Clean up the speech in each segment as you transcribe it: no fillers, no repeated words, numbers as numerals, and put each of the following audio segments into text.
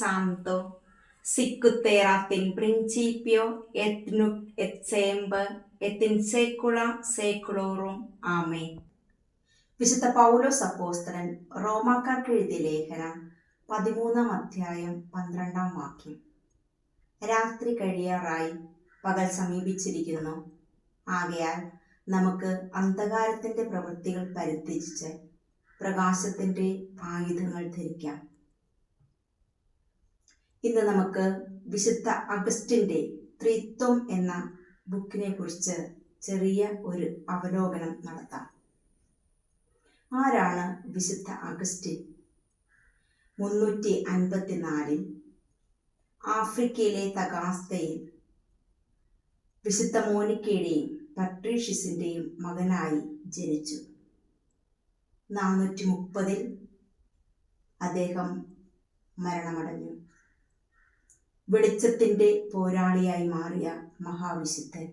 Santo, sicut erat in principio, et nunc et semper, et in saecula saeculorum. ആമേൻ. വിശുദ്ധ പൗലോസ് അപ്പോസ്തലൻ റോമാക്കാർക്ക് എഴുതിയ ലേഖനം 13-ാം അധ്യായം 12-ാം വാക്യം. രാത്രി കഴിയാറായി, പകൽ സമീപിച്ചിരിക്കുന്നു. ആകയാൽ നമുക്ക് അന്ധകാരത്തിന്റെ പ്രവൃത്തികൾ പരിത്യജിച്ച് പ്രകാശത്തിന്റെ ആയുധങ്ങൾ ധരിക്കാം. ഇന്ന് നമുക്ക് വിശുദ്ധ അഗസ്റ്റിന്റെ ത്രിത്വം എന്ന ബുക്കിനെ കുറിച്ച് ചെറിയ ഒരു അവലോകനം നടത്താം. ആരാണ് വിശുദ്ധ അഗസ്റ്റിൻ? 354 ആഫ്രിക്കയിലെ തകാസ്തയിൽ വിശുദ്ധ മോനിക്കയുടെയും പട്രീഷ്യസിന്റെയും മകനായി ജനിച്ചു. 430 അദ്ദേഹം മരണമടഞ്ഞു. വെളിച്ചത്തിന്റെ പോരാളിയായി മാറിയ മഹാവിശുദ്ധൻ,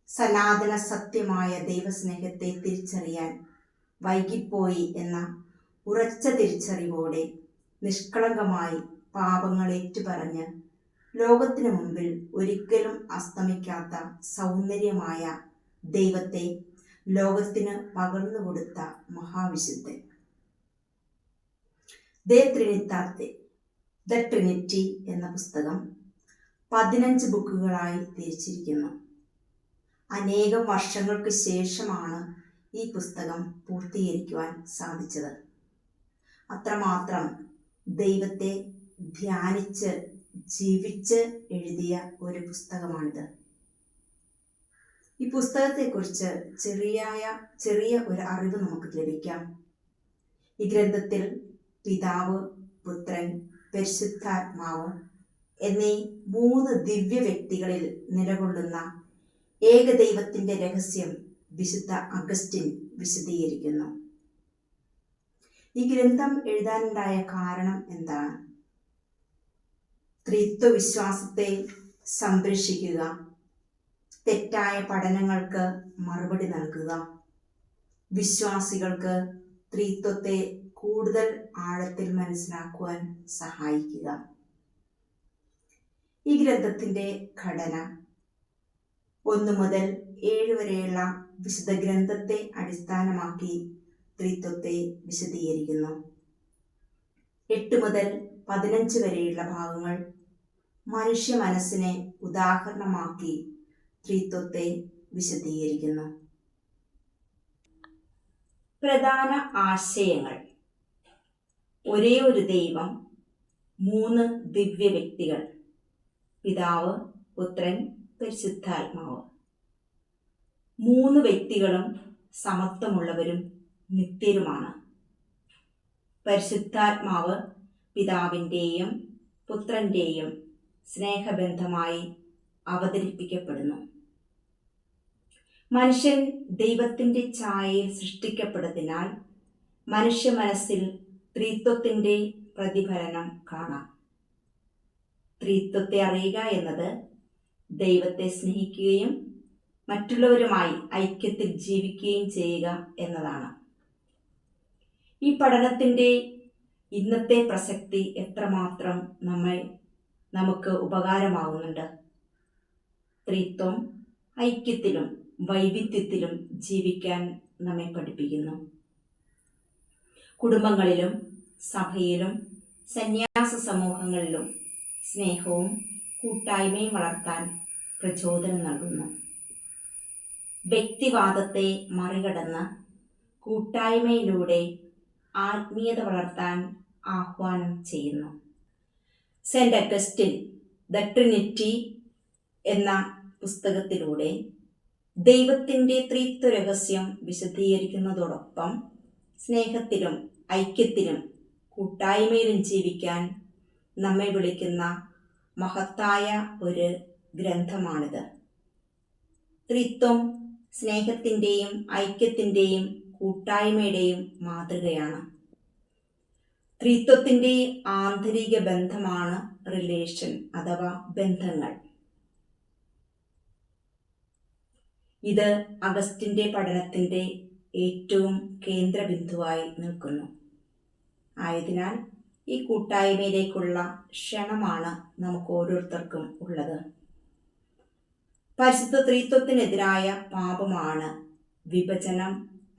സനാതന സത്യമായ ദൈവസ്നേഹത്തെ തിരിച്ചറിയാൻ വൈകിപ്പോയി എന്ന ഉറച്ച തിരിച്ചറിവോടെ നിഷ്കളങ്കമായി പാപങ്ങൾ ഏറ്റുപറഞ്ഞ് ലോകത്തിനു മുമ്പിൽ ഒരിക്കലും അസ്തമിക്കാത്ത സൗന്ദര്യമായ ദൈവത്തെ ലോകത്തിന് പകർന്നുകൊടുത്ത മഹാവിശുദ്ധൻ. ദ ട്രിനിറ്റി എന്ന പുസ്തകം 15 ബുക്കുകളായി തിരിച്ചിരിക്കുന്നു. അനേകം വർഷങ്ങൾക്ക് ശേഷമാണ് ഈ പുസ്തകം പൂർത്തീകരിക്കുവാൻ സാധിച്ചത്. അത്രമാത്രം ദൈവത്തെ ധ്യാനിച്ച് ജീവിച്ച് എഴുതിയ ഒരു പുസ്തകമാണിത്. ഈ പുസ്തകത്തെക്കുറിച്ച് ചെറിയ ഒരു അറിവ് നമുക്ക് ലഭിക്കാം. ഈ ഗ്രന്ഥത്തിൽ പിതാവ്, പുത്രൻ, പരിശുദ്ധാത്മാവ് എന്നീ 3 ദിവ്യ വ്യക്തികളിൽ നിലകൊള്ളുന്ന ഏകദൈവത്തിന്റെ രഹസ്യം വിശുദ്ധ അഗസ്റ്റിൻ വിശദീകരിക്കുന്നു. ഈ ഗ്രന്ഥം എഴുതാനുണ്ടായ കാരണം എന്താണ്? ത്രിത്വ വിശ്വാസത്തെ സംരക്ഷിക്കുക, തെറ്റായ പഠനങ്ങൾക്ക് മറുപടി നൽകുക, വിശ്വാസികൾക്ക് ത്രിത്വത്തെ കൂടുതൽ ആഴത്തിൽ മനസ്സിലാക്കുവാൻ സഹായിക്കുക. ഈ ഗ്രന്ഥത്തിന്റെ ഘടന 1 മുതൽ 7 വരെയുള്ള വിശുദ്ധ ഗ്രന്ഥത്തെ അടിസ്ഥാനമാക്കി ത്രിത്വത്തെ വിശദീകരിക്കുന്നു. 8 മുതൽ 15 വരെയുള്ള ഭാഗങ്ങൾ മനുഷ്യ മനസ്സിനെ ഉദാഹരണമാക്കി ത്രിത്വത്തെ വിശദീകരിക്കുന്നു. പ്രധാന ആശയങ്ങൾ: ഒരേ ഒരു ദൈവം, 3 ദിവ്യ വ്യക്തികൾ, പിതാവ്, പുത്രൻ, പരിശുദ്ധാത്മാവ്. 3 വ്യക്തികളും സമത്വമുള്ളവരും നിത്യരുമാണ്. പരിശുദ്ധാത്മാവ് പിതാവിൻ്റെയും പുത്രൻ്റെയും സ്നേഹബന്ധമായി അവതരിപ്പിക്കപ്പെടുന്നു. മനുഷ്യൻ ദൈവത്തിൻ്റെ ഛായയിൽ സൃഷ്ടിക്കപ്പെട്ടതിനാൽ മനുഷ്യ മനസ്സിൽ ത്രിത്വത്തിൻ്റെ പ്രതിഫലനം കാണാം. ത്രിത്വത്തെ അറിയുക എന്നത് ദൈവത്തെ സ്നേഹിക്കുകയും മറ്റുള്ളവരുമായി ഐക്യത്തിൽ ജീവിക്കുകയും ചെയ്യുക എന്നതാണ്. ഈ പഠനത്തിൻ്റെ ഇന്നത്തെ പ്രസക്തി എത്രമാത്രം നമുക്ക് ഉപകാരമാകുന്നുണ്ട്. ത്രിത്വം ഐക്യത്തിലും വൈവിധ്യത്തിലും ജീവിക്കാൻ നമ്മെ പഠിപ്പിക്കുന്നു. കുടുംബങ്ങളിലും സഭയിലും സന്യാസ സമൂഹങ്ങളിലും സ്നേഹവും കൂട്ടായ്മയും വളർത്താൻ പ്രചോദനം നൽകുന്നു. വ്യക്തിവാദത്തെ മറികടന്ന് കൂട്ടായ്മയിലൂടെ ആത്മീയത വളർത്താൻ ആഹ്വാനം ചെയ്യുന്നു. സെന്റ് അഗസ്റ്റിൻ ദ ട്രിനിറ്റി എന്ന പുസ്തകത്തിലൂടെ ദൈവത്തിൻ്റെ ത്രിത്വ രഹസ്യം വിശദീകരിക്കുന്നതോടൊപ്പം സ്നേഹത്തിലും ഐക്യത്തിലും കൂട്ടായ്മയിലും ജീവിക്കാൻ നമ്മെ വിളിക്കുന്ന മഹത്തായ ഒരു ഗ്രന്ഥമാണിത്. ത്രിത്വം സ്നേഹത്തിൻ്റെയും ഐക്യത്തിൻ്റെയും കൂട്ടായ്മയുടെയും മാതൃകയാണ്. ത്രിത്വത്തിൻ്റെ ആന്തരിക ബന്ധമാണ് റിലേഷൻ അഥവാ ബന്ധങ്ങൾ. ഇത് അഗസ്റ്റിൻ്റെ പഠനത്തിൻ്റെ ഏറ്റവും കേന്ദ്രബിന്ദുവായി നിൽക്കുന്നു. ആയതിനാൽ ഈ കൂട്ടായ്മയിലേക്കുള്ള ക്ഷണമാണ് നമുക്ക് ഓരോരുത്തർക്കും ഉള്ളത്. പരിശുദ്ധ ത്രിത്വത്തിനെതിരായ പാപമാണ് വിഭജനം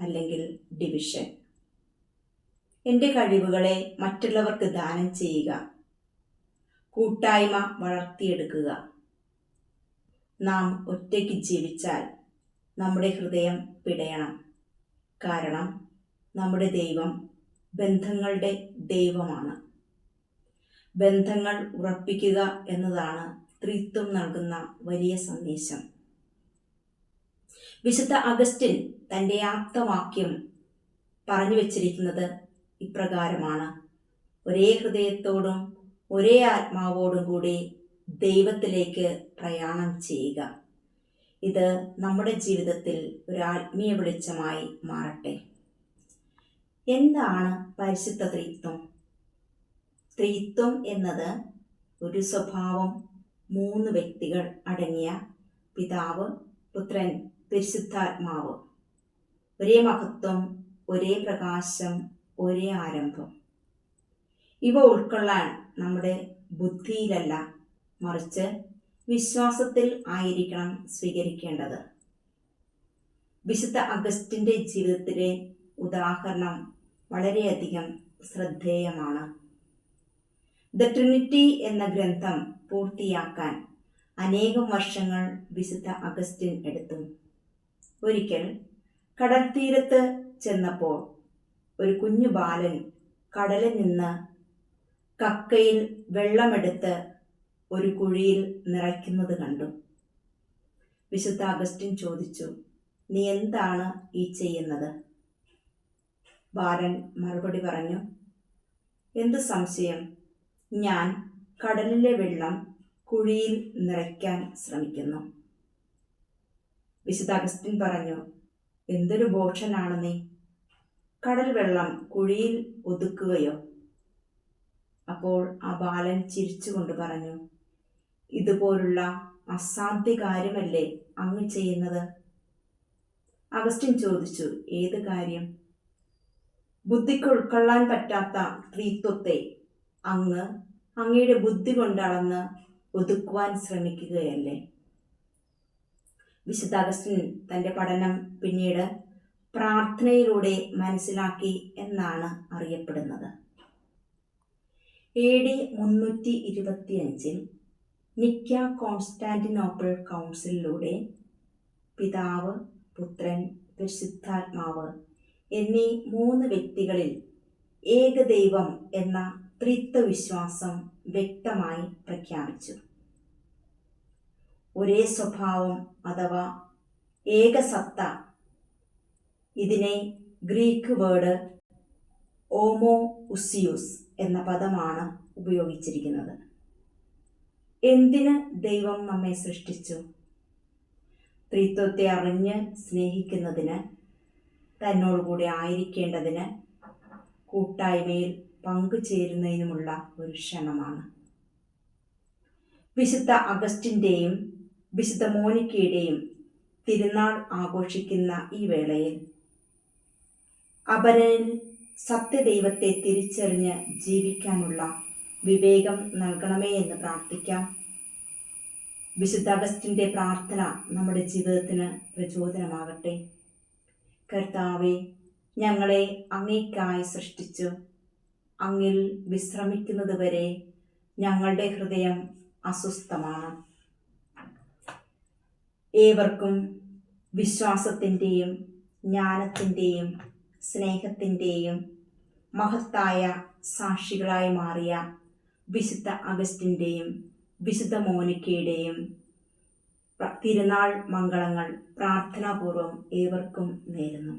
അല്ലെങ്കിൽ ഡിവിഷൻ. എൻ്റെ കഴിവുകളെ മറ്റുള്ളവർക്ക് ദാനം ചെയ്യുക, കൂട്ടായ്മ വളർത്തിയെടുക്കുക. നാം ഒറ്റയ്ക്ക് ജീവിച്ചാൽ നമ്മുടെ ഹൃദയം പിടയണം. കാരണം നമ്മുടെ ദൈവം ബന്ധങ്ങളുടെ ദൈവമാണ്. ബന്ധങ്ങൾ ഉറപ്പിക്കുക എന്നതാണ് ത്രിത്വം നൽകുന്ന വലിയ സന്ദേശം. വിശുദ്ധ അഗസ്റ്റിൻ തൻ്റെ ആപ്തവാക്യം പറഞ്ഞു വച്ചിരിക്കുന്നത് ഇപ്രകാരമാണ്: ഒരേ ഹൃദയത്തോടും ഒരേ ആത്മാവോടും കൂടി ദൈവത്തിലേക്ക് പ്രയാണം ചെയ്യുക. ഇത് നമ്മുടെ ജീവിതത്തിൽ ഒരു ആത്മീയ വെളിച്ചമായി മാറട്ടെ. എന്താണ് പരിശുദ്ധ ത്രിത്വം? ത്രിത്വം എന്നത് ഒരു സ്വഭാവം, 3 വ്യക്തികൾ അടങ്ങിയ പിതാവ്, പുത്രൻ, പരിശുദ്ധാത്മാവ്, ഒരേ മഹത്വം, ഒരേ പ്രകാശം, ഒരേ ആരംഭം. ഇവ ഉൾക്കൊള്ളാൻ നമ്മുടെ ബുദ്ധിയിലല്ല, മറിച്ച് വിശ്വാസത്തിൽ ആയിരിക്കണം സ്വീകരിക്കേണ്ടത്. വിശുദ്ധ അഗസ്റ്റിൻ്റെ ജീവിതത്തിലെ ഉദാഹരണം വളരെയധികം ശ്രദ്ധേയമാണ്. ദ ട്രിനിറ്റി എന്ന ഗ്രന്ഥം പൂർത്തിയാക്കാൻ അനേകം വർഷങ്ങൾ വിശുദ്ധ അഗസ്റ്റിൻ എടുത്തു. ഒരിക്കൽ കടൽ തീരത്ത് ചെന്നപ്പോൾ ഒരു കുഞ്ഞു ബാലൻ കടലിൽ നിന്ന് കക്കയിൽ വെള്ളമെടുത്ത് ഒരു കുഴിയിൽ നിറയ്ക്കുന്നത് കണ്ടു. വിശുദ്ധ അഗസ്റ്റിൻ ചോദിച്ചു, നീ എന്താണ് ഈ ചെയ്യുന്നത്? ബാലൻ മറുപടി പറഞ്ഞു, എന്ത് സംശയം, ഞാൻ കടലിലെ വെള്ളം കുഴിയിൽ നിറയ്ക്കാൻ ശ്രമിക്കുന്നു. വിശുദ്ധ അഗസ്റ്റിൻ പറഞ്ഞു, എന്തൊരു ഭോഷനാണ് നീ, കടൽ വെള്ളം കുഴിയിൽ ഒതുക്കുകയോ? അപ്പോൾ ആ ബാലൻ ചിരിച്ചുകൊണ്ട് പറഞ്ഞു, ഇതുപോലുള്ള അസാധ്യ കാര്യമല്ലേ അങ്ങ് ചെയ്യുന്നത്? അഗസ്റ്റിൻ ചോദിച്ചു, ഏത് കാര്യം? ബുദ്ധിക്ക് ഉൾക്കൊള്ളാൻ പറ്റാത്ത ത്രിത്വത്തെ അങ്ങയുടെ ബുദ്ധി കൊണ്ടളന്ന് ഒതുക്കുവാൻ ശ്രമിക്കുകയല്ലേ? വിശുദ്ധ അഗസ്റ്റിൻ തൻ്റെ പഠനം പിന്നീട് പ്രാർത്ഥനയിലൂടെ മനസ്സിലാക്കി എന്നാണ് അറിയപ്പെടുന്നത്. AD 325 നിക്യ കോൺസ്റ്റാന്റിനോപ്പിൾ കൗൺസിലിലൂടെ പിതാവ്, പുത്രൻ, പരിശുദ്ധാത്മാവ് എന്നീ 3 വ്യക്തികളിൽ ഏകദൈവം എന്ന ത്രിത്വ വിശ്വാസം വ്യക്തമായി പ്രഖ്യാപിച്ചു. ഒരേ സ്വഭാവം അഥവാ ഏകസത്ത, ഇതിനെ ഗ്രീക്ക് വേർഡ് ഓമോ ഉസിയൂസ് എന്ന പദമാണ് ഉപയോഗിച്ചിരിക്കുന്നത്. എന്തിന് ദൈവം നമ്മെ സൃഷ്ടിച്ചു? ത്രിത്വത്തെ അറിഞ്ഞ് സ്നേഹിക്കുന്നതിന്, തന്നോടുകൂടി ആയിരിക്കേണ്ടതിന്, കൂട്ടായ്മയിൽ പങ്കുചേരുന്നതിനുമുള്ള ഒരു ക്ഷണമാണ്. വിശുദ്ധ അഗസ്റ്റിൻ്റെയും വിശുദ്ധ മോനിക്കയുടെയും തിരുനാൾ ആഘോഷിക്കുന്ന ഈ വേളയിൽ അപരനിൽ സത്യദൈവത്തെ തിരിച്ചറിഞ്ഞ് ജീവിക്കാനുള്ള വിവേകം നൽകണമേ എന്ന് പ്രാർത്ഥിക്കാം. വിശുദ്ധ അഗസ്റ്റിൻ്റെ പ്രാർത്ഥന നമ്മുടെ ജീവിതത്തിന് പ്രചോദനമാകട്ടെ. കർത്താവേ, ഞങ്ങളെ അങ്ങേയ്ക്കായി സൃഷ്ടിച്ചു. അങ്ങിൽ വിശ്രമിക്കുന്നത് വരെ ഞങ്ങളുടെ ഹൃദയം അസ്വസ്ഥമാണ്. ഏവർക്കും വിശ്വാസത്തിൻ്റെയും ജ്ഞാനത്തിൻ്റെയും സ്നേഹത്തിൻ്റെയും മഹത്തായ സാക്ഷികളായി മാറിയ വിശുദ്ധ അഗസ്റ്റിൻ്റെയും വിശുദ്ധ മോനിക്കയുടെയും തിരുനാൾ മംഗളങ്ങൾ പ്രാർത്ഥനാപൂർവം ഏവർക്കും നേരുന്നു.